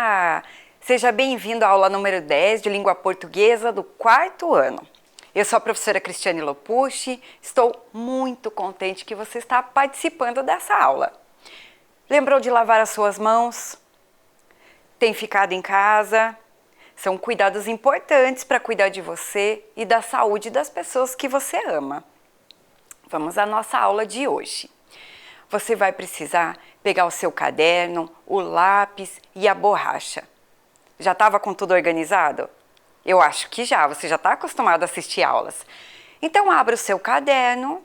Olá! Seja bem-vindo à aula número 10 de Língua Portuguesa do 4º ano. Eu sou a professora Cristiane Lopucci, estou muito contente que você está participando dessa aula. Lembrou de lavar as suas mãos? Tem ficado em casa? São cuidados importantes para cuidar de você e da saúde das pessoas que você ama. Vamos à nossa aula de hoje. Você vai precisar pegar o seu caderno, o lápis e a borracha. Já estava com tudo organizado? Eu acho que já, você já está acostumado a assistir aulas. Então abra o seu caderno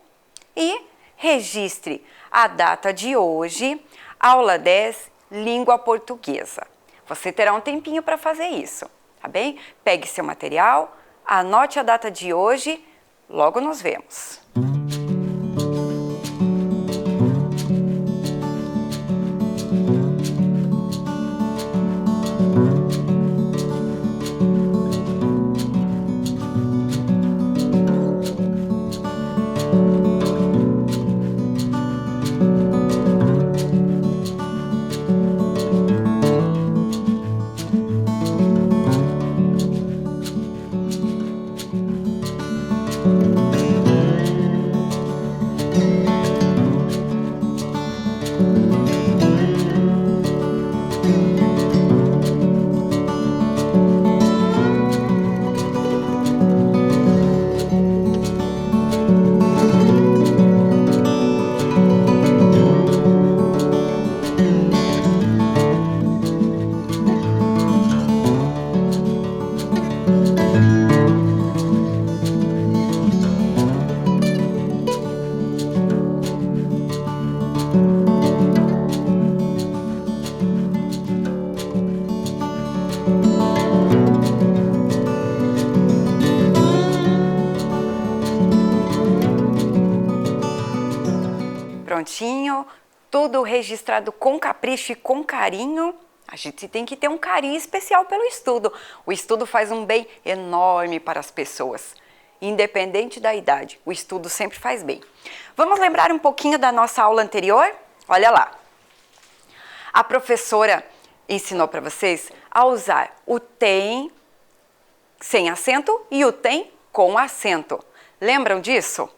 e registre a data de hoje, aula 10, Língua Portuguesa. Você terá um tempinho para fazer isso, tá bem? Pegue seu material, anote a data de hoje, logo nos vemos. Prontinho, tudo registrado com capricho e com carinho. A gente tem que ter um carinho especial pelo estudo. O estudo faz um bem enorme para as pessoas. Independente da idade, o estudo sempre faz bem. Vamos lembrar um pouquinho da nossa aula anterior? Olha lá. A professora ensinou para vocês a usar o tem sem acento e o tem com acento. Lembram disso?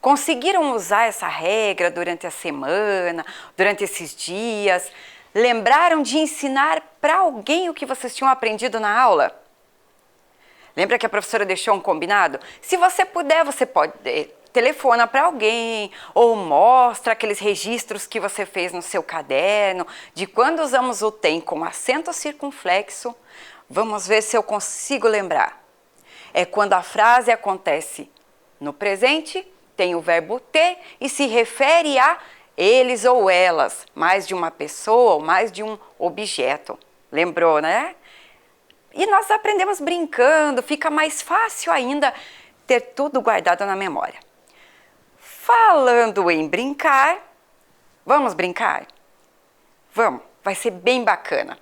Conseguiram usar essa regra durante a semana, durante esses dias? Lembraram de ensinar para alguém o que vocês tinham aprendido na aula? Lembra que a professora deixou um combinado? Se você puder, você pode telefona para alguém ou mostra aqueles registros que você fez no seu caderno de quando usamos o tem com acento circunflexo. Vamos ver se eu consigo lembrar. É quando a frase acontece no presente, tem o verbo ter e se refere a eles ou elas, mais de uma pessoa ou mais de um objeto. Lembrou, né? E nós aprendemos brincando, fica mais fácil ainda ter tudo guardado na memória. Falando em brincar, vamos brincar? Vamos, vai ser bem bacana.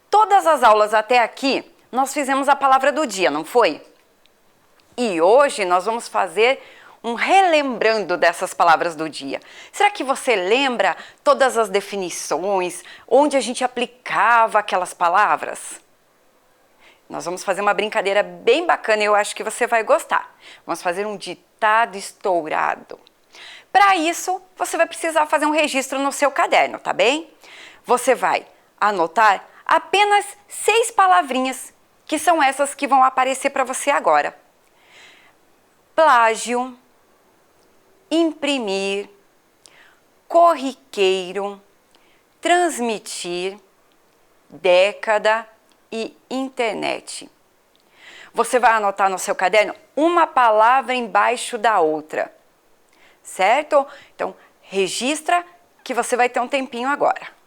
Todas as aulas até aqui, nós fizemos a palavra do dia, não foi? E hoje nós vamos fazer um relembrando dessas palavras do dia. Será que você lembra todas as definições, onde a gente aplicava aquelas palavras? Nós vamos fazer uma brincadeira bem bacana e eu acho que você vai gostar. Vamos fazer um ditado estourado. Para isso, você vai precisar fazer um registro no seu caderno, tá bem? Você vai anotar apenas 6 palavrinhas, que são essas que vão aparecer para você agora. Plágio, imprimir, corriqueiro, transmitir, década e internet. Você vai anotar no seu caderno uma palavra embaixo da outra, certo? Então, registra que você vai ter um tempinho agora.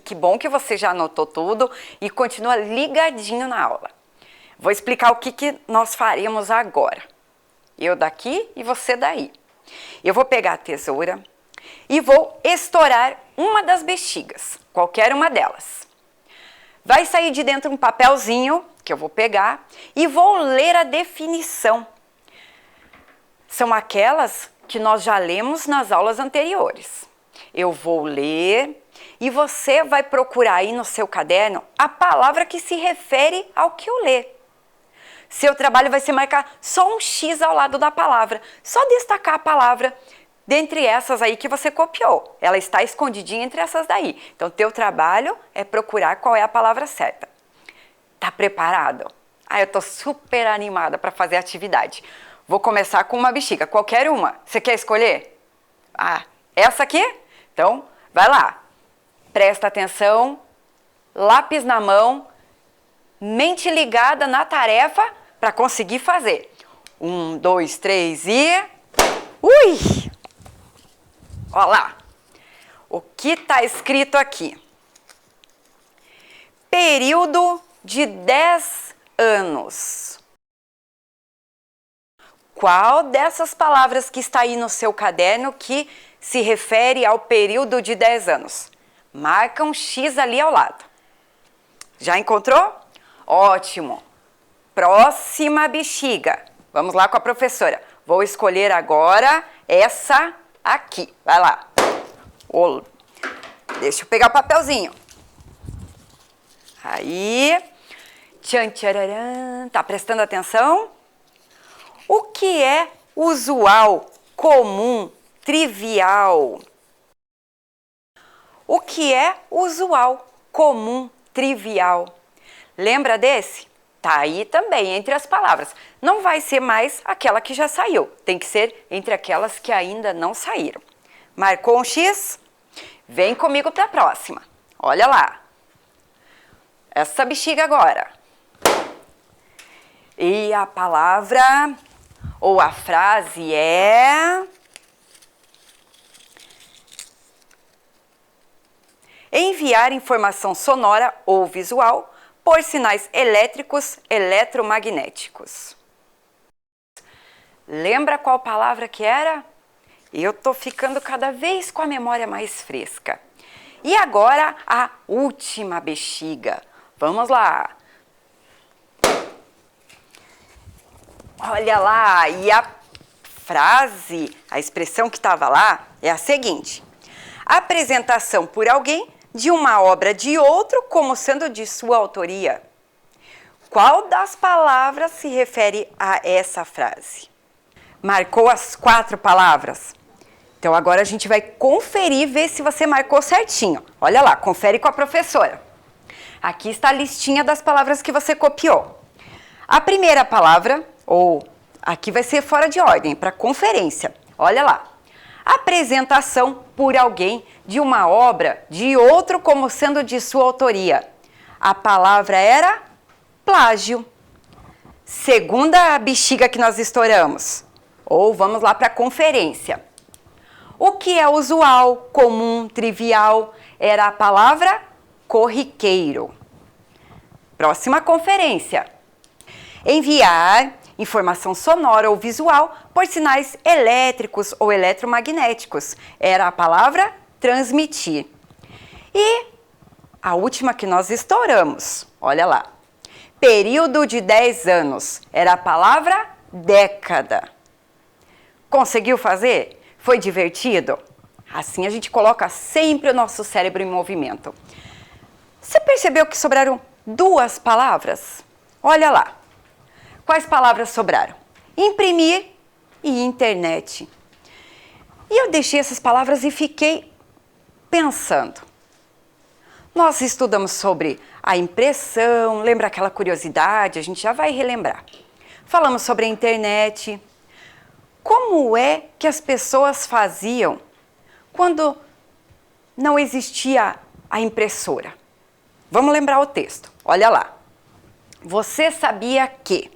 Que bom que você já anotou tudo e continua ligadinho na aula. Vou explicar o que nós faremos agora. Eu daqui e você daí. Eu vou pegar a tesoura e vou estourar uma das bexigas, qualquer uma delas. Vai sair de dentro um papelzinho que eu vou pegar e vou ler a definição. São aquelas que nós já lemos nas aulas anteriores. Eu vou ler e você vai procurar aí no seu caderno a palavra que se refere ao que eu ler. Seu trabalho vai ser marcar só um X ao lado da palavra, só destacar a palavra dentre essas aí que você copiou. Ela está escondidinha entre essas daí. Então, teu trabalho é procurar qual é a palavra certa. Tá preparado? Eu tô super animada para fazer a atividade. Vou começar com uma bexiga, qualquer uma. Você quer escolher? Essa aqui? Então, vai lá. Presta atenção, lápis na mão, mente ligada na tarefa para conseguir fazer. 1, 2, 3 e... Ui! Olha lá. O que está escrito aqui? Período de 10 anos. Qual dessas palavras que está aí no seu caderno que se refere ao período de 10 anos? Marca um X ali ao lado. Já encontrou? Ótimo! Próxima bexiga. Vamos lá com a professora. Vou escolher agora essa aqui. Vai lá. Deixa eu pegar o papelzinho. Aí. Tchan, tchararam. Tá prestando atenção? O que é usual, comum, trivial? O que é usual, comum, trivial? Lembra desse? Tá aí também entre as palavras. Não vai ser mais aquela que já saiu. Tem que ser entre aquelas que ainda não saíram. Marcou um X? Vem comigo para a próxima. Olha lá. Essa bexiga agora. E a palavra ou a frase é... enviar informação sonora ou visual por sinais elétricos, eletromagnéticos. Lembra qual palavra que era? Eu tô ficando cada vez com a memória mais fresca. E agora a última bexiga. Vamos lá. Olha lá, e a frase, a expressão que estava lá é a seguinte: apresentação por alguém de uma obra de outro como sendo de sua autoria. Qual das palavras se refere a essa frase? Marcou as 4 palavras? Então agora a gente vai conferir e ver se você marcou certinho. Olha lá, confere com a professora. Aqui está a listinha das palavras que você copiou. A primeira palavra, ou aqui vai ser fora de ordem, para conferência. Olha lá. Apresentação por alguém de uma obra de outro como sendo de sua autoria. A palavra era plágio. Segunda bexiga que nós estouramos. Ou vamos lá para a conferência. O que é usual, comum, trivial? Era a palavra corriqueiro. Próxima conferência. Enviar informação sonora ou visual por sinais elétricos ou eletromagnéticos. Era a palavra transmitir. E a última que nós estouramos, olha lá. Período de 10 anos. Era a palavra década. Conseguiu fazer? Foi divertido? Assim a gente coloca sempre o nosso cérebro em movimento. Você percebeu que sobraram 2 palavras? Olha lá. Quais palavras sobraram? Imprimir e internet. E eu deixei essas palavras e fiquei pensando. Nós estudamos sobre a impressão, lembra aquela curiosidade? A gente já vai relembrar. Falamos sobre a internet. Como é que as pessoas faziam quando não existia a impressora. Vamos lembrar o texto. Olha lá. Você sabia que?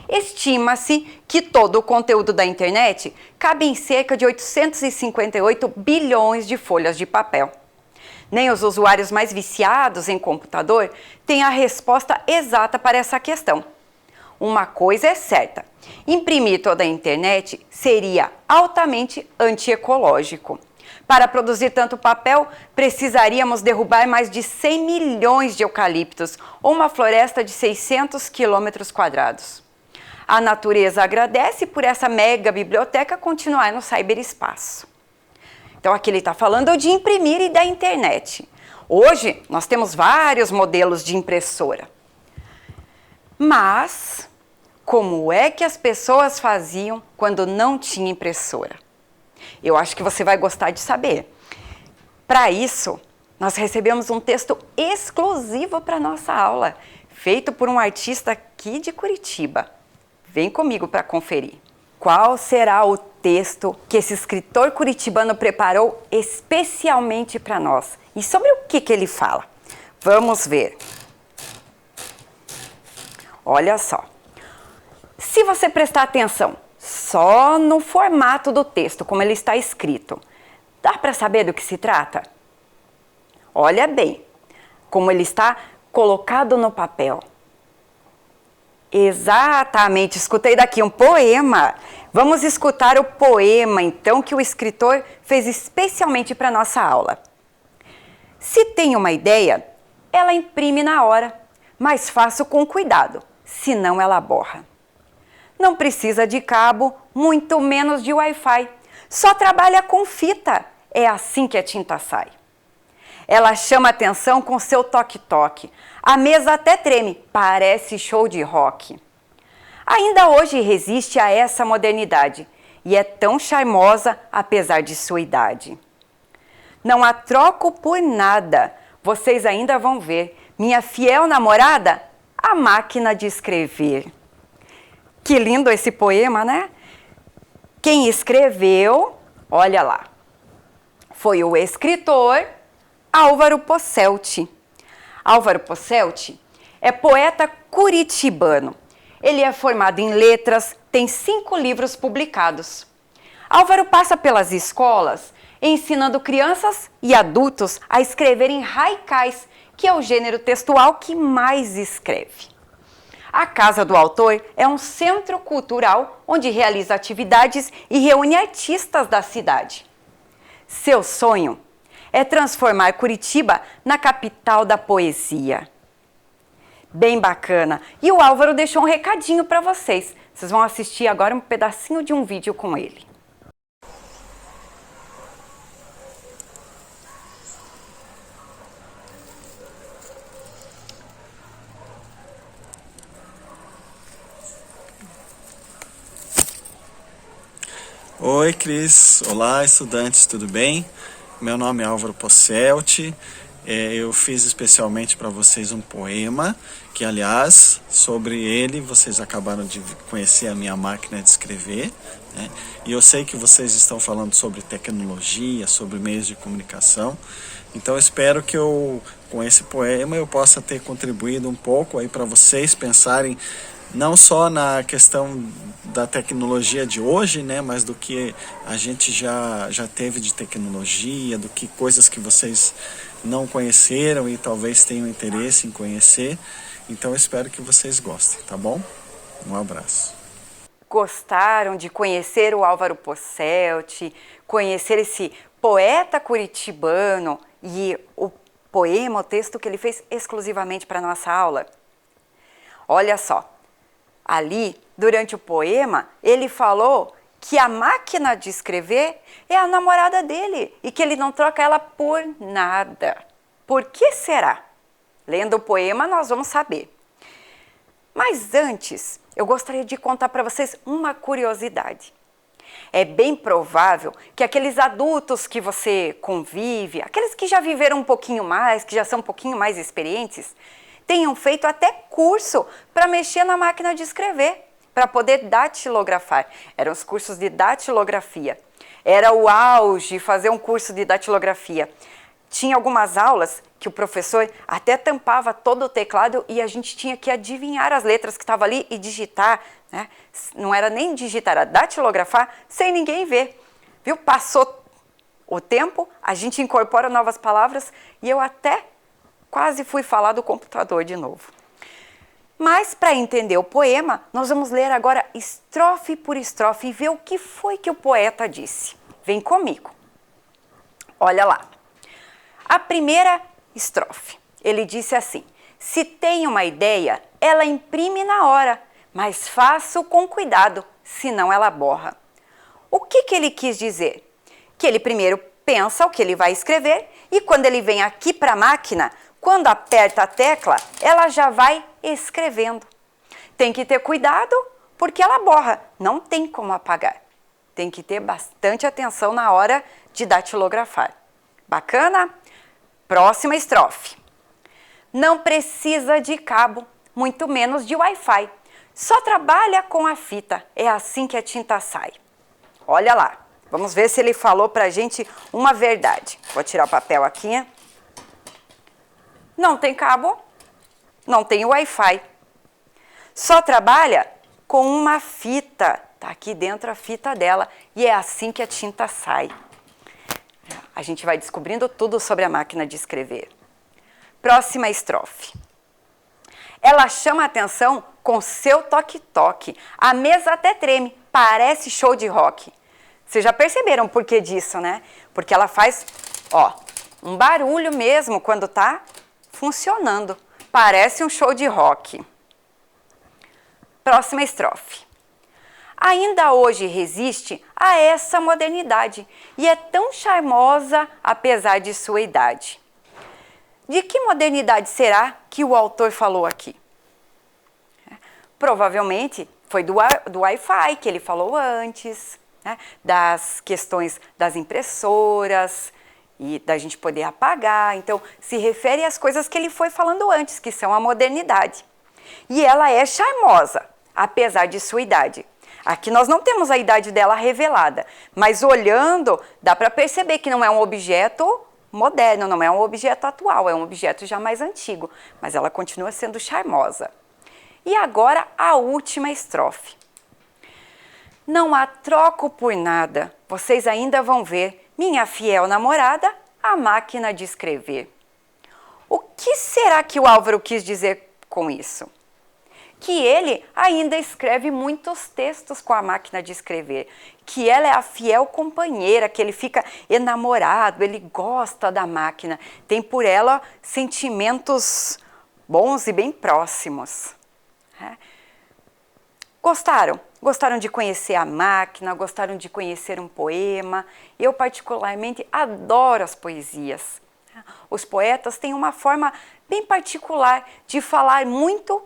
Estima-se que todo o conteúdo da internet cabe em cerca de 858 bilhões de folhas de papel. Nem os usuários mais viciados em computador têm a resposta exata para essa questão. Uma coisa é certa: imprimir toda a internet seria altamente antiecológico. Para produzir tanto papel, precisaríamos derrubar mais de 100 milhões de eucaliptos ou uma floresta de 600 quilômetros quadrados. A natureza agradece por essa mega biblioteca continuar no ciberespaço. Então aqui ele está falando de imprimir e da internet. Hoje nós temos vários modelos de impressora. Mas como é que as pessoas faziam quando não tinha impressora? Eu acho que você vai gostar de saber. Para isso, nós recebemos um texto exclusivo para nossa aula, feito por um artista aqui de Curitiba. Vem comigo para conferir. Qual será o texto que esse escritor curitibano preparou especialmente para nós? E sobre o que ele fala? Vamos ver. Olha só. Se você prestar atenção só no formato do texto, como ele está escrito, dá para saber do que se trata? Olha bem como ele está colocado no papel. Exatamente, escutei daqui um poema. Vamos escutar o poema, então, que o escritor fez especialmente para nossa aula. Se tem uma ideia, ela imprime na hora, mas faça com cuidado, senão ela borra. Não precisa de cabo, muito menos de Wi-Fi. Só trabalha com fita, é assim que a tinta sai. Ela chama atenção com seu toque-toque. A mesa até treme, parece show de rock. Ainda hoje resiste a essa modernidade e é tão charmosa apesar de sua idade. Não a troco por nada, vocês ainda vão ver. Minha fiel namorada, a máquina de escrever. Que lindo esse poema, né? Quem escreveu, olha lá, foi o escritor Álvaro Posselti. Álvaro Posselti é poeta curitibano. Ele é formado em letras, tem 5 livros publicados. Álvaro passa pelas escolas ensinando crianças e adultos a escreverem haikais, que é o gênero textual que mais escreve. A Casa do Autor é um centro cultural onde realiza atividades e reúne artistas da cidade. Seu sonho é transformar Curitiba na capital da poesia. Bem bacana. E o Álvaro deixou um recadinho para vocês. Vocês vão assistir agora um pedacinho de um vídeo com ele. Oi, Cris. Olá, estudantes, tudo bem? Meu nome é Álvaro Posselti. Eu fiz especialmente para vocês um poema, que, aliás, sobre ele vocês acabaram de conhecer a minha máquina de escrever, né? E eu sei que vocês estão falando sobre tecnologia, sobre meios de comunicação. Então, eu espero que com esse poema eu possa ter contribuído um pouco aí para vocês pensarem não só na questão da tecnologia de hoje, né, mas do que a gente já teve de tecnologia, do que coisas que vocês não conheceram e talvez tenham interesse em conhecer. Então eu espero que vocês gostem, tá bom? Um abraço. Gostaram de conhecer o Álvaro Posselti, conhecer esse poeta curitibano e o poema, o texto que ele fez exclusivamente para nossa aula? Olha só. Ali, durante o poema, ele falou que a máquina de escrever é a namorada dele e que ele não troca ela por nada. Por que será? Lendo o poema, nós vamos saber. Mas antes, eu gostaria de contar para vocês uma curiosidade. É bem provável que aqueles adultos que você convive, aqueles que já viveram um pouquinho mais, que já são um pouquinho mais experientes, tenham feito até curso para mexer na máquina de escrever, para poder datilografar. Eram os cursos de datilografia. Era o auge fazer um curso de datilografia. Tinha algumas aulas que o professor até tampava todo o teclado e a gente tinha que adivinhar as letras que estavam ali e digitar, né? Não era nem digitar, era datilografar sem ninguém ver. Viu? Passou o tempo, a gente incorpora novas palavras e eu até quase fui falar do computador de novo. Mas para entender o poema, nós vamos ler agora estrofe por estrofe e ver o que foi que o poeta disse. Vem comigo. Olha lá. A primeira estrofe, ele disse assim: se tem uma ideia, ela imprime na hora, mas faço com cuidado, senão ela borra. O que ele quis dizer? Que ele primeiro pensa o que ele vai escrever e quando ele vem aqui para a máquina, quando aperta a tecla, ela já vai escrevendo. Tem que ter cuidado porque ela borra, não tem como apagar. Tem que ter bastante atenção na hora de datilografar. Bacana? Próxima estrofe. Não precisa de cabo, muito menos de Wi-Fi. Só trabalha com a fita, é assim que a tinta sai. Olha lá, vamos ver se ele falou pra gente uma verdade. Vou tirar o papel aqui. Não tem cabo, não tem Wi-Fi. Só trabalha com uma fita. Tá aqui dentro a fita dela e é assim que a tinta sai. A gente vai descobrindo tudo sobre a máquina de escrever. Próxima estrofe. Ela chama a atenção com seu toque-toque. A mesa até treme, parece show de rock. Vocês já perceberam o porquê disso, né? Porque ela faz, ó, um barulho mesmo quando tá funcionando. Parece um show de rock. Próxima estrofe. Ainda hoje resiste a essa modernidade e é tão charmosa apesar de sua idade. De que modernidade será que o autor falou aqui? Provavelmente foi do Wi-Fi que ele falou antes, né? Das questões das impressoras e da gente poder apagar. Então, se refere às coisas que ele foi falando antes, que são a modernidade. E ela é charmosa, apesar de sua idade. Aqui nós não temos a idade dela revelada, mas olhando dá para perceber que não é um objeto moderno, não é um objeto atual, é um objeto já mais antigo, mas ela continua sendo charmosa. E agora a última estrofe. Não há troco por nada, vocês ainda vão ver, minha fiel namorada, a máquina de escrever. O que será que o Álvaro quis dizer com isso? Que ele ainda escreve muitos textos com a máquina de escrever, que ela é a fiel companheira, que ele fica enamorado, ele gosta da máquina, tem por ela sentimentos bons e bem próximos. Gostaram? Gostaram de conhecer a máquina, gostaram de conhecer um poema? Eu particularmente adoro as poesias. Os poetas têm uma forma bem particular de falar muito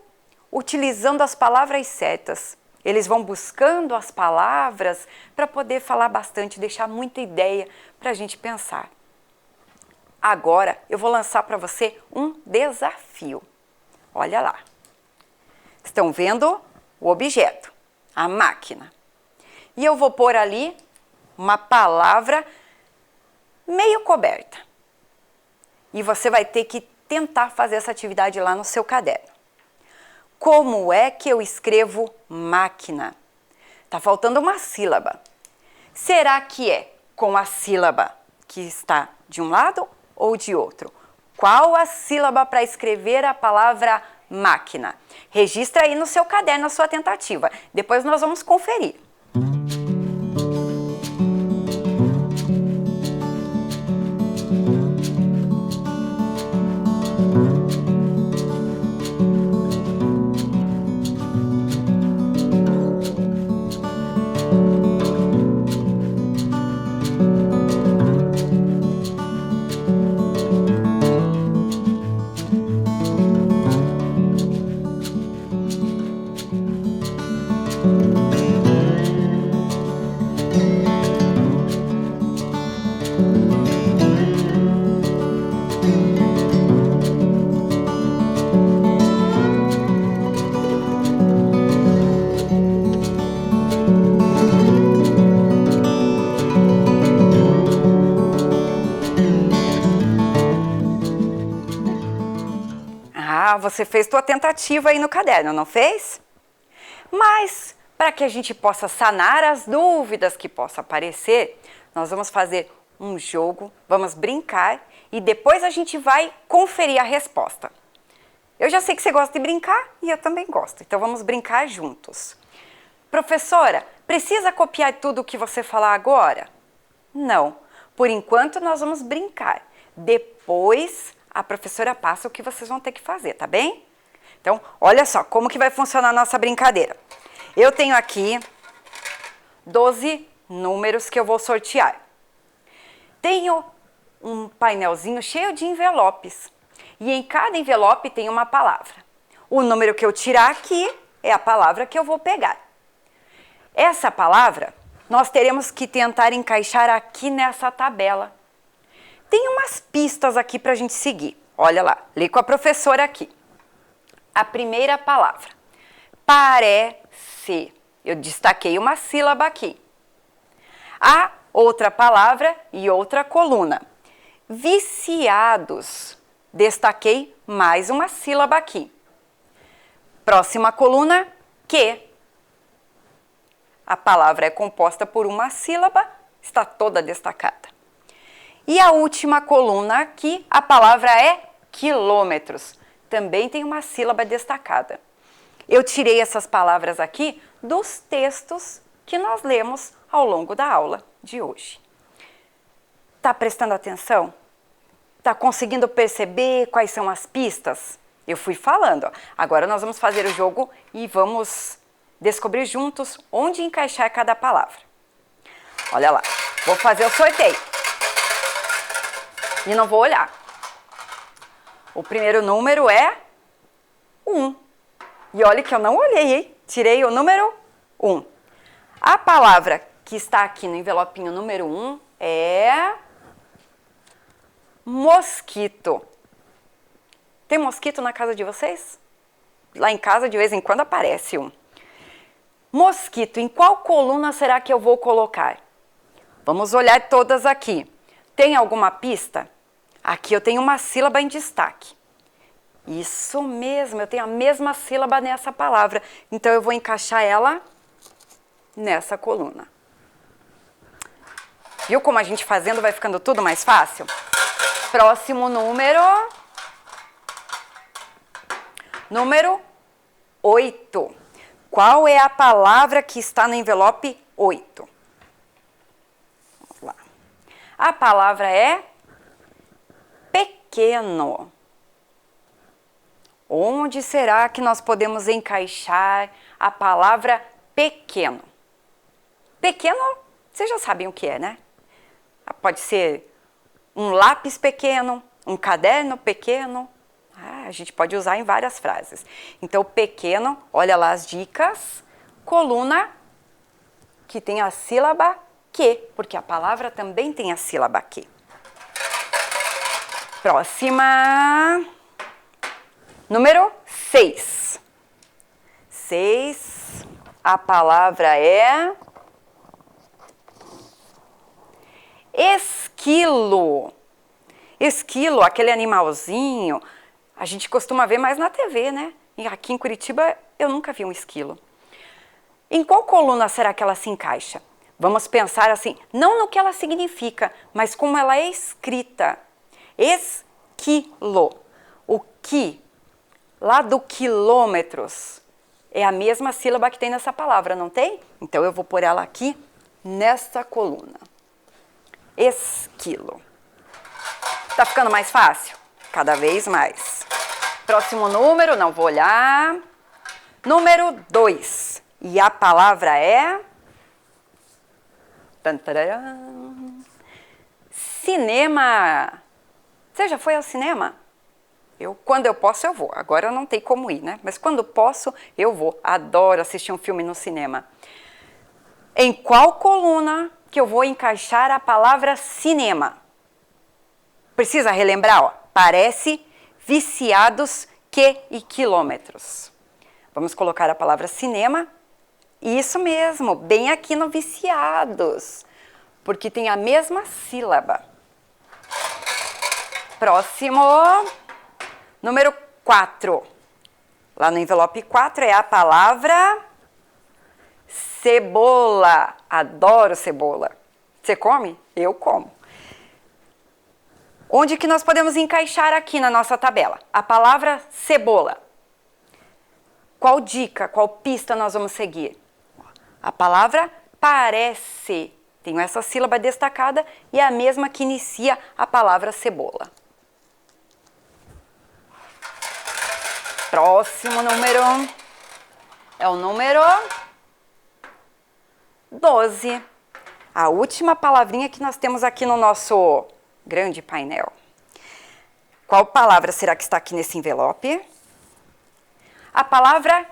utilizando as palavras certas. Eles vão buscando as palavras para poder falar bastante, deixar muita ideia para a gente pensar. Agora eu vou lançar para você um desafio. Olha lá. Estão vendo o objeto, a máquina. E eu vou pôr ali uma palavra meio coberta. E você vai ter que tentar fazer essa atividade lá no seu caderno. Como é que eu escrevo máquina? Tá faltando uma sílaba. Será que é com a sílaba que está de um lado ou de outro? Qual a sílaba para escrever a palavra máquina? Registra aí no seu caderno a sua tentativa. Depois nós vamos conferir. Ah, você fez tua tentativa aí no caderno, não fez? Mas, para que a gente possa sanar as dúvidas que possam aparecer, nós vamos fazer um jogo, vamos brincar e depois a gente vai conferir a resposta. Eu já sei que você gosta de brincar e eu também gosto, então vamos brincar juntos. Professora, precisa copiar tudo o que você falar agora? Não, por enquanto nós vamos brincar. Depois a professora passa o que vocês vão ter que fazer, tá bem? Então, olha só como que vai funcionar a nossa brincadeira. Eu tenho aqui 12 números que eu vou sortear. Tenho um painelzinho cheio de envelopes. E em cada envelope tem uma palavra. O número que eu tirar aqui é a palavra que eu vou pegar. Essa palavra nós teremos que tentar encaixar aqui nessa tabela. Tem umas pistas aqui para a gente seguir. Olha lá, lê com a professora aqui. A primeira palavra, parece. Eu destaquei uma sílaba aqui. A outra palavra e outra coluna. Viciados. Destaquei mais uma sílaba aqui. Próxima coluna, que. A palavra é composta por uma sílaba, está toda destacada. E a última coluna aqui, a palavra é quilômetros. Também tem uma sílaba destacada. Eu tirei essas palavras aqui dos textos que nós lemos ao longo da aula de hoje. Tá prestando atenção? Tá conseguindo perceber quais são as pistas? Eu fui falando, ó. Agora nós vamos fazer o jogo e vamos descobrir juntos onde encaixar cada palavra. Olha lá, vou fazer o sorteio. E não vou olhar. O primeiro número é 1. E olha que eu não olhei, hein? Tirei o número 1. A palavra que está aqui no envelopinho número 1 é mosquito. Tem mosquito na casa de vocês? Lá em casa de vez em quando aparece um. Mosquito, em qual coluna será que eu vou colocar? Vamos olhar todas aqui. Tem alguma pista? Aqui eu tenho uma sílaba em destaque. Isso mesmo, eu tenho a mesma sílaba nessa palavra. Então eu vou encaixar ela nessa coluna. Viu como a gente fazendo vai ficando tudo mais fácil? Próximo número. Número 8. Qual é a palavra que está no envelope 8? Vamos lá. A palavra é pequeno. Onde será que nós podemos encaixar a palavra pequeno? Pequeno, vocês já sabem o que é, né? Pode ser um lápis pequeno, um caderno pequeno. A gente pode usar em várias frases. Então, pequeno, olha lá as dicas. Coluna, que tem a sílaba que, porque a palavra também tem a sílaba que. Próxima. Número 6. 6. A palavra é esquilo. Esquilo, aquele animalzinho, a gente costuma ver mais na TV, né? E aqui em Curitiba eu nunca vi um esquilo. Em qual coluna será que ela se encaixa? Vamos pensar assim, não no que ela significa, mas como ela é escrita. Esquilo. O que, lá do quilômetros, é a mesma sílaba que tem nessa palavra, não tem? Então eu vou pôr ela aqui nessa coluna. Esquilo. Tá ficando mais fácil? Cada vez mais. Próximo número, não vou olhar. Número 2. E a palavra é cinema. Você já foi ao cinema? Quando eu posso, eu vou. Agora eu não tenho como ir, né? Mas quando posso, eu vou. Adoro assistir um filme no cinema. Em qual coluna que eu vou encaixar a palavra cinema? Precisa relembrar, ó. Parece, viciados, que e quilômetros. Vamos colocar a palavra cinema. Isso mesmo, bem aqui no viciados. Porque tem a mesma sílaba. Próximo. Número 4. Lá no envelope 4 é a palavra cebola. Adoro cebola. Você come? Eu como. Onde que nós podemos encaixar aqui na nossa tabela? A palavra cebola. Qual dica, qual pista nós vamos seguir? A palavra parece. Tenho essa sílaba destacada e é a mesma que inicia a palavra cebola. Próximo número é o número 12. A última palavrinha que nós temos aqui no nosso grande painel. Qual palavra será que está aqui nesse envelope? A palavra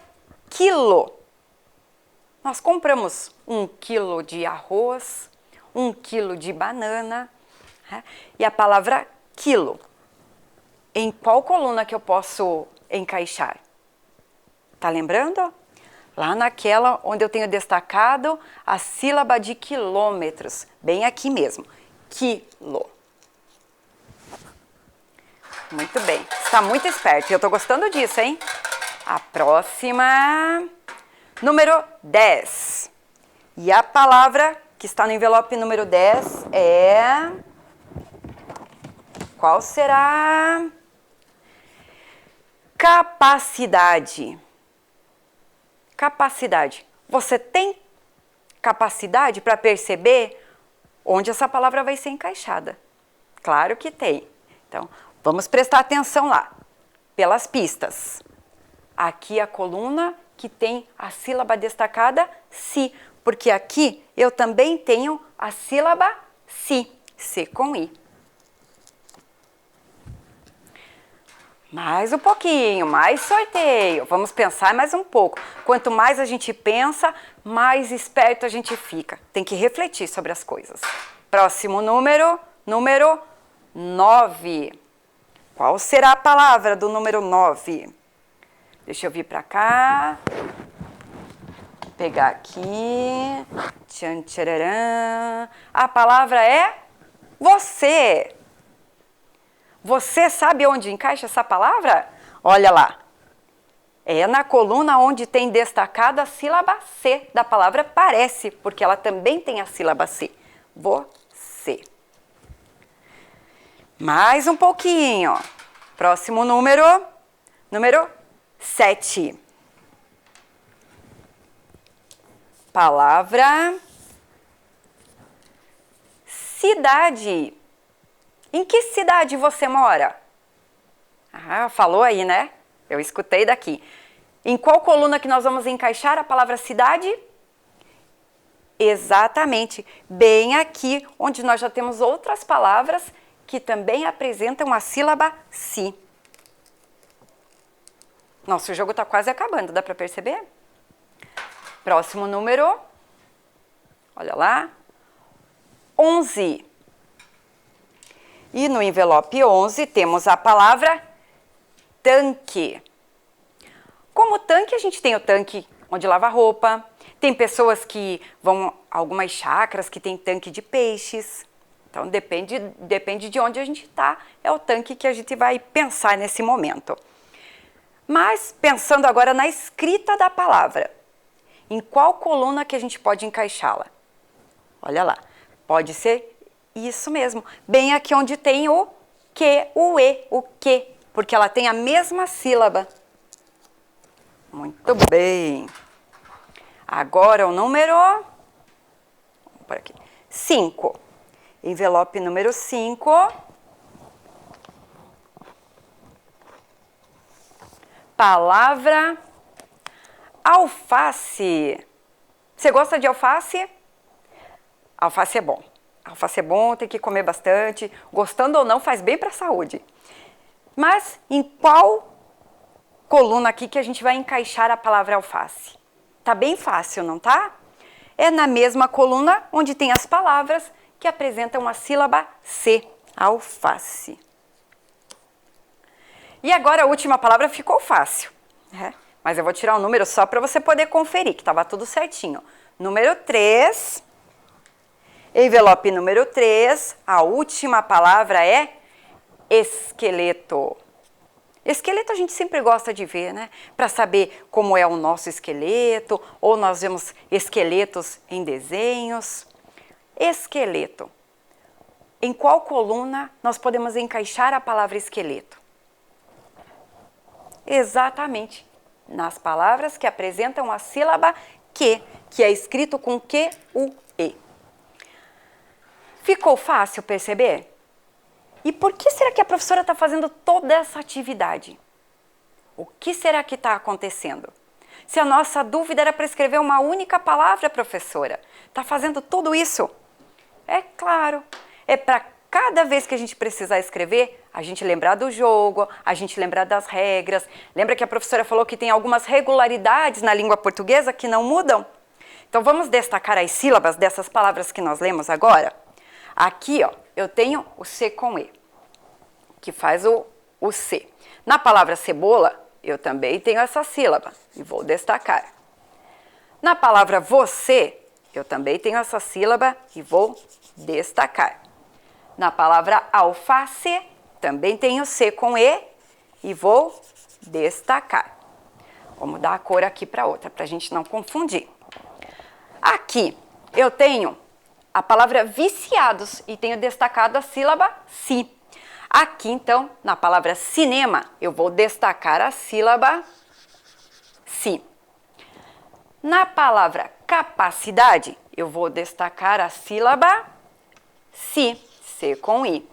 quilo. Nós compramos 1 quilo de arroz, 1 quilo de banana, né? E a palavra quilo. Em qual coluna que eu posso encaixar? Tá lembrando? Lá naquela onde eu tenho destacado a sílaba de quilômetros, bem aqui mesmo, quilo. Muito bem, está muito esperto e eu tô gostando disso, hein? A próxima, número 10. E a palavra que está no envelope número 10 é... Qual será? Capacidade. Capacidade. Você tem capacidade para perceber onde essa palavra vai ser encaixada? Claro que tem. Então, vamos prestar atenção lá, pelas pistas. Aqui a coluna que tem a sílaba destacada, si, porque aqui eu também tenho a sílaba si, C com I. Mais um pouquinho, mais sorteio. Vamos pensar mais um pouco. Quanto mais a gente pensa, mais esperto a gente fica. Tem que refletir sobre as coisas. Próximo número, número 9. Qual será a palavra do número 9? Deixa eu vir para cá. Pegar aqui. Tchan, tchararã. A palavra é você. Você sabe onde encaixa essa palavra? Olha lá. É na coluna onde tem destacada a sílaba C da palavra parece, porque ela também tem a sílaba C. Você. Mais um pouquinho. Próximo número, número 7. Palavra cidade. Em que cidade você mora? Ah, falou aí, né? Eu escutei daqui. Em qual coluna que nós vamos encaixar a palavra cidade? Exatamente, bem aqui, onde nós já temos outras palavras que também apresentam a sílaba si. Nosso jogo está quase acabando, dá para perceber? Próximo número, olha lá, 11. E no envelope 11 temos a palavra tanque. Como tanque, a gente tem o tanque onde lava roupa, tem pessoas que vão a algumas chácaras que tem tanque de peixes. Então, depende de onde a gente está, é o tanque que a gente vai pensar nesse momento. Mas, pensando agora na escrita da palavra, em qual coluna que a gente pode encaixá-la? Olha lá, pode ser isso mesmo, bem aqui onde tem o que, o e, o que, porque ela tem a mesma sílaba. Muito bem. Agora o número, por aqui, 5. Envelope número 5. Palavra alface. Você gosta de alface? Alface é bom. Alface é bom, tem que comer bastante. Gostando ou não, faz bem para a saúde. Mas em qual coluna aqui que a gente vai encaixar a palavra alface? Tá bem fácil, não tá? É na mesma coluna onde tem as palavras que apresentam a sílaba C, alface. E agora a última palavra ficou fácil, né? Mas eu vou tirar um número só para você poder conferir, que estava tudo certinho. Número 3, envelope número 3, a última palavra é esqueleto. Esqueleto a gente sempre gosta de ver, né? Para saber como é o nosso esqueleto, ou nós vemos esqueletos em desenhos. Esqueleto. Em qual coluna nós podemos encaixar a palavra esqueleto? Exatamente, nas palavras que apresentam a sílaba que é escrito com Q-U-E. Ficou fácil perceber? E por que será que a professora está fazendo toda essa atividade? O que será que está acontecendo? Se a nossa dúvida era para escrever uma única palavra, professora, está fazendo tudo isso? É claro, é para cada vez que a gente precisar escrever, a gente lembrar do jogo, a gente lembrar das regras. Lembra que a professora falou que tem algumas regularidades na língua portuguesa que não mudam? Então vamos destacar as sílabas dessas palavras que nós lemos agora? Aqui, ó, eu tenho o C com E, que faz o C. Na palavra cebola, eu também tenho essa sílaba e vou destacar. Na palavra você, eu também tenho essa sílaba e vou destacar. Na palavra alface, também tenho C com E e vou destacar. Vou mudar a cor aqui para outra, para a gente não confundir. Aqui eu tenho a palavra viciados e tenho destacado a sílaba si. Aqui, então, na palavra cinema, eu vou destacar a sílaba si. Na palavra capacidade, eu vou destacar a sílaba si, C com I.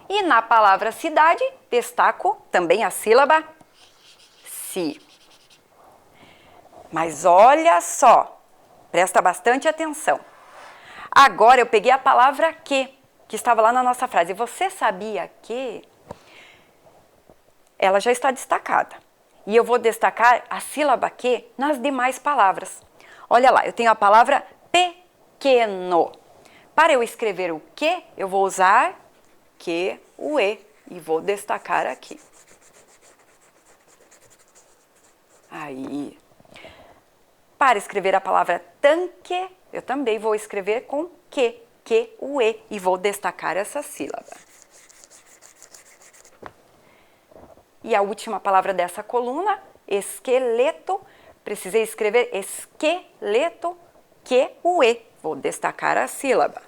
E na palavra cidade, destaco também a sílaba si. Mas olha só, presta bastante atenção. Agora eu peguei a palavra que estava lá na nossa frase. Você sabia que? Ela já está destacada. E eu vou destacar a sílaba que nas demais palavras. Olha lá, eu tenho a palavra pequeno. Para eu escrever o que, eu vou usar que, o E, e vou destacar aqui. Aí. Para escrever a palavra tanque, eu também vou escrever com que, o E, e vou destacar essa sílaba. E a última palavra dessa coluna, esqueleto, precisei escrever esqueleto, que, o E, vou destacar a sílaba.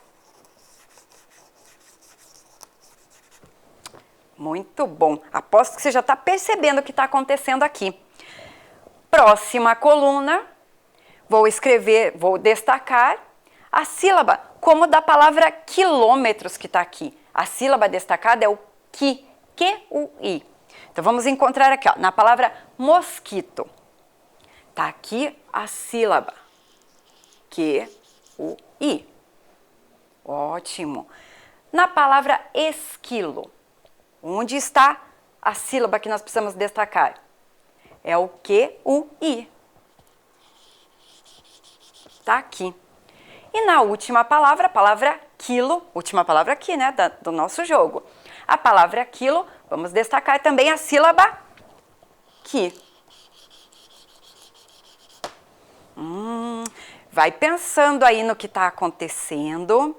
Muito bom, aposto que você já está percebendo o que está acontecendo aqui. Próxima coluna, vou destacar a sílaba, como da palavra quilômetros que está aqui. A sílaba destacada é o que, o I. Então vamos encontrar aqui, ó, na palavra mosquito. Está aqui a sílaba que, o I. Ótimo. Na palavra esquilo, onde está a sílaba que nós precisamos destacar? É o que, o I. Está aqui. E na última palavra, a palavra quilo, última palavra aqui, né, do nosso jogo. A palavra quilo, vamos destacar também a sílaba que. Vai pensando aí no que está acontecendo.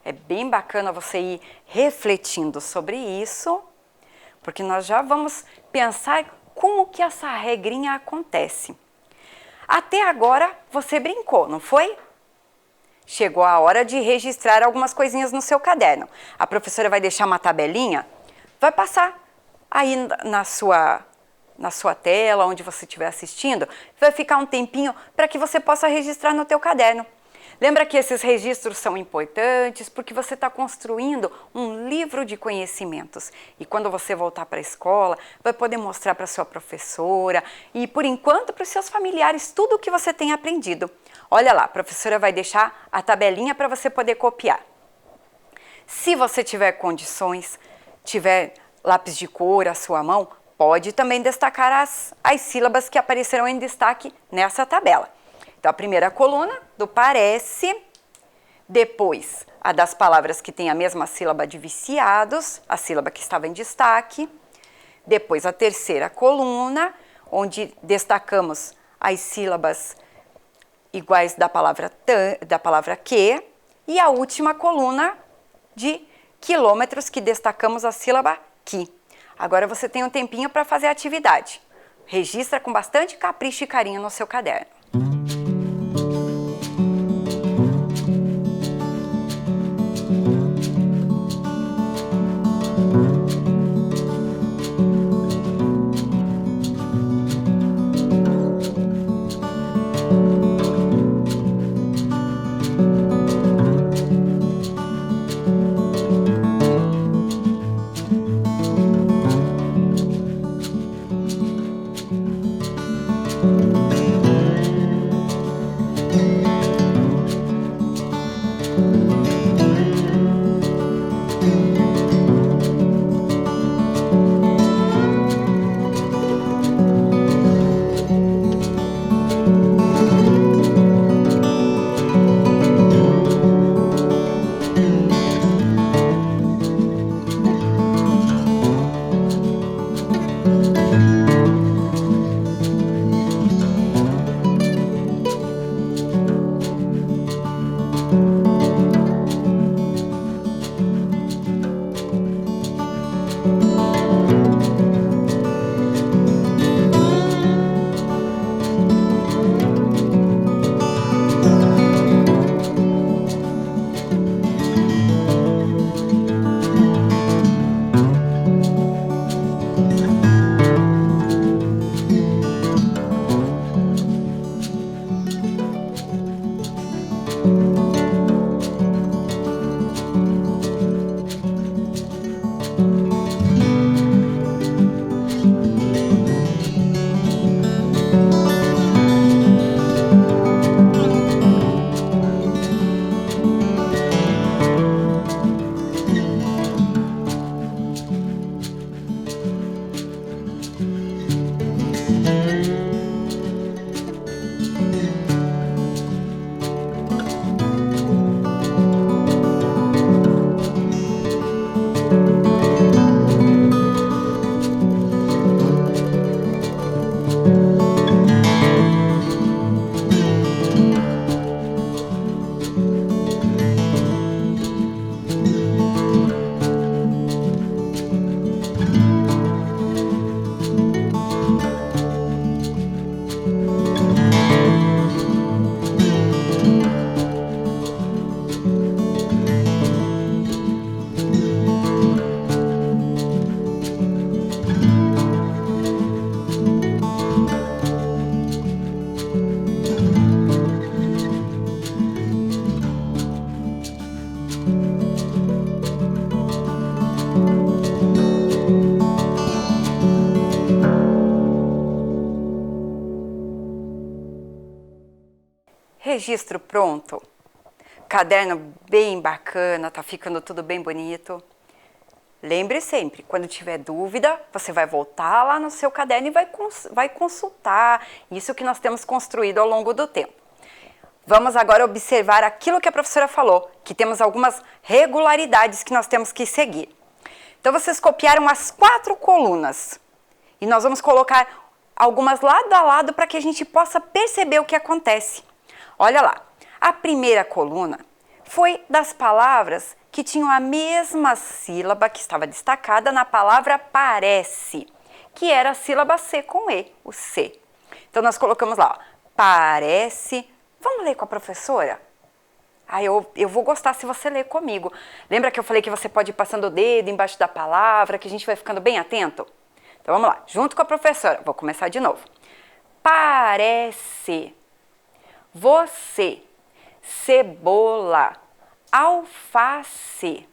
É bem bacana você ir refletindo sobre isso, porque nós já vamos pensar como que essa regrinha acontece. Até agora você brincou, não foi? Chegou a hora de registrar algumas coisinhas no seu caderno. A professora vai deixar uma tabelinha, vai passar aí na sua tela, onde você estiver assistindo, vai ficar um tempinho para que você possa registrar no teu caderno. Lembra que esses registros são importantes porque você está construindo um livro de conhecimentos. E quando você voltar para a escola, vai poder mostrar para sua professora e, por enquanto, para os seus familiares tudo o que você tem aprendido. Olha lá, a professora vai deixar a tabelinha para você poder copiar. Se você tiver condições, tiver lápis de cor à sua mão, pode também destacar as sílabas que aparecerão em destaque nessa tabela. Então, a primeira coluna do parece, depois a das palavras que têm a mesma sílaba de viciados, a sílaba que estava em destaque, depois a terceira coluna, onde destacamos as sílabas iguais da palavra que, e a última coluna de quilômetros, que destacamos a sílaba que. Agora você tem um tempinho para fazer a atividade. Registra com bastante capricho e carinho no seu caderno. Registro pronto. Caderno bem bacana, tá ficando tudo bem bonito. Lembre sempre, quando tiver dúvida, você vai voltar lá no seu caderno e vai consultar isso que nós temos construído ao longo do tempo. Vamos agora observar aquilo que a professora falou, que temos algumas regularidades que nós temos que seguir. Então vocês copiaram as 4 colunas e nós vamos colocar algumas lado a lado para que a gente possa perceber o que acontece. Olha lá, a primeira coluna foi das palavras que tinham a mesma sílaba que estava destacada na palavra parece, que era a sílaba C com E, o C. Então nós colocamos lá, ó, parece. Vamos ler com a professora? Eu vou gostar se você ler comigo. Lembra que eu falei que você pode ir passando o dedo embaixo da palavra, que a gente vai ficando bem atento? Então vamos lá, junto com a professora. Vou começar de novo. Parece. Você. Cebola. Alface.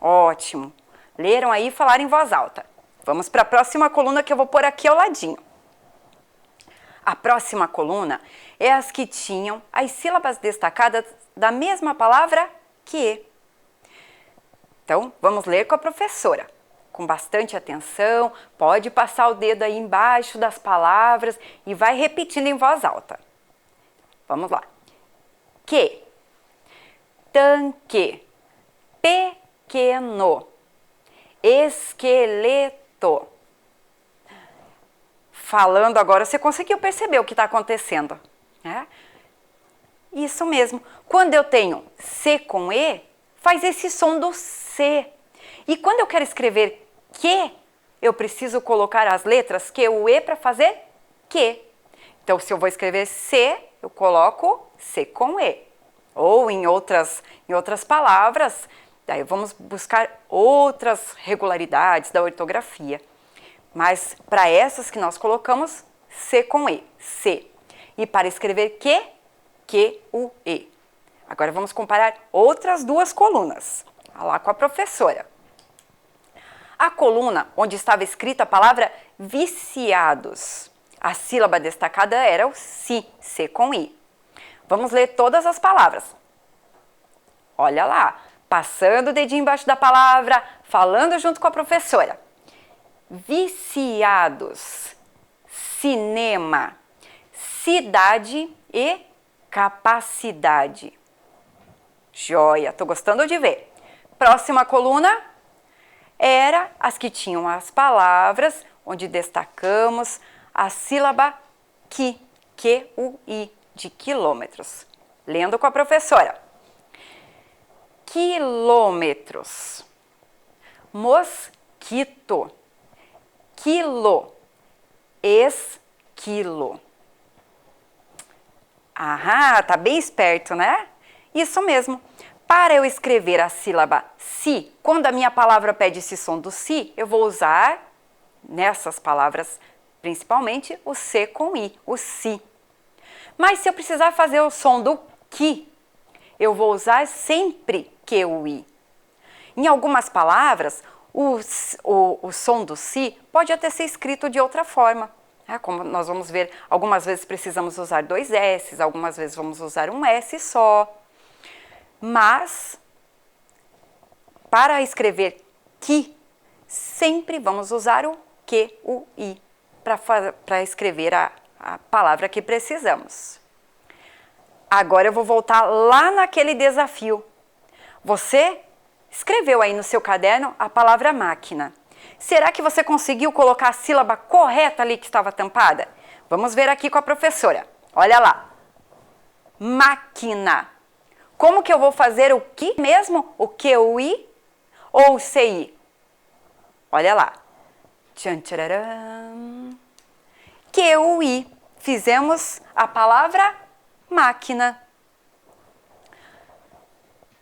Ótimo. Leram aí e falaram em voz alta. Vamos para a próxima coluna que eu vou pôr aqui ao ladinho. A próxima coluna é as que tinham as sílabas destacadas da mesma palavra que. Então, vamos ler com a professora. Com bastante atenção, pode passar o dedo aí embaixo das palavras e vai repetindo em voz alta. Vamos lá. Que. Tanque. Pequeno. Esqueleto. Falando agora, você conseguiu perceber o que está acontecendo, né? Isso mesmo. Quando eu tenho C com E, faz esse som do C. E quando eu quero escrever que, eu preciso colocar as letras Q, U, E para fazer que. Então, se eu vou escrever C, eu coloco C com E. Ou em outras palavras, daí vamos buscar outras regularidades da ortografia. Mas para essas que nós colocamos, C com E, C. E para escrever que, Q, U, E. Agora vamos comparar outras duas colunas. Olha lá com a professora. A coluna onde estava escrita a palavra viciados. A sílaba destacada era o si, C com I. Vamos ler todas as palavras. Olha lá, passando o dedinho embaixo da palavra, falando junto com a professora. Viciados, cinema, cidade e capacidade. Joia, tô gostando de ver. Próxima coluna era as que tinham as palavras onde destacamos a sílaba qui, Q-U-I, de quilômetros. Lendo com a professora. Quilômetros. Mosquito. Quilo. Esquilo. Aham, tá bem esperto, né? Isso mesmo. Para eu escrever a sílaba si, quando a minha palavra pede esse som do si, eu vou usar, nessas palavras, principalmente, o C com I, o si. Mas se eu precisar fazer o som do ki, eu vou usar sempre QI. Em algumas palavras, o som do si pode até ser escrito de outra forma. Como nós vamos ver, algumas vezes precisamos usar 2 S, algumas vezes vamos usar um S só. Mas, para escrever ki, sempre vamos usar o QUI para escrever a palavra que precisamos. Agora eu vou voltar lá naquele desafio. Você escreveu aí no seu caderno a palavra máquina. Será que você conseguiu colocar a sílaba correta ali que estava tampada? Vamos ver aqui com a professora. Olha lá. Máquina. Como que eu vou fazer o que mesmo? O QI ou o CI? Olha lá. Tchan, tchararam. QI. Fizemos a palavra máquina.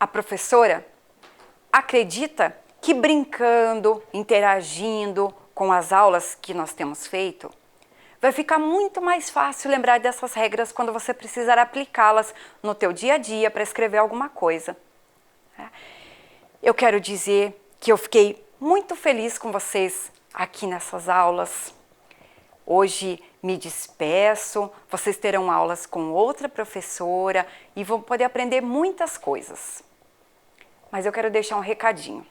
A professora acredita que brincando, interagindo com as aulas que nós temos feito, vai ficar muito mais fácil lembrar dessas regras quando você precisar aplicá-las no teu dia a dia para escrever alguma coisa. Eu quero dizer que eu fiquei muito feliz com vocês aqui nessas aulas. Hoje me despeço, vocês terão aulas com outra professora e vão poder aprender muitas coisas. Mas eu quero deixar um recadinho.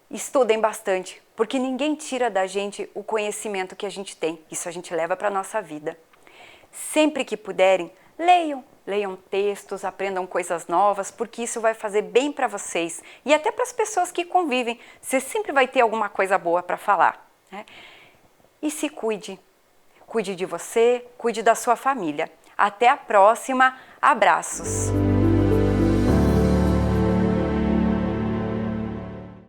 Estudem bastante, porque ninguém tira da gente o conhecimento que a gente tem. Isso a gente leva para a nossa vida. Sempre que puderem, leiam textos, aprendam coisas novas, porque isso vai fazer bem para vocês e até para as pessoas que convivem. Você sempre vai ter alguma coisa boa para falar, né? E se cuide. Cuide de você, cuide da sua família. Até a próxima. Abraços!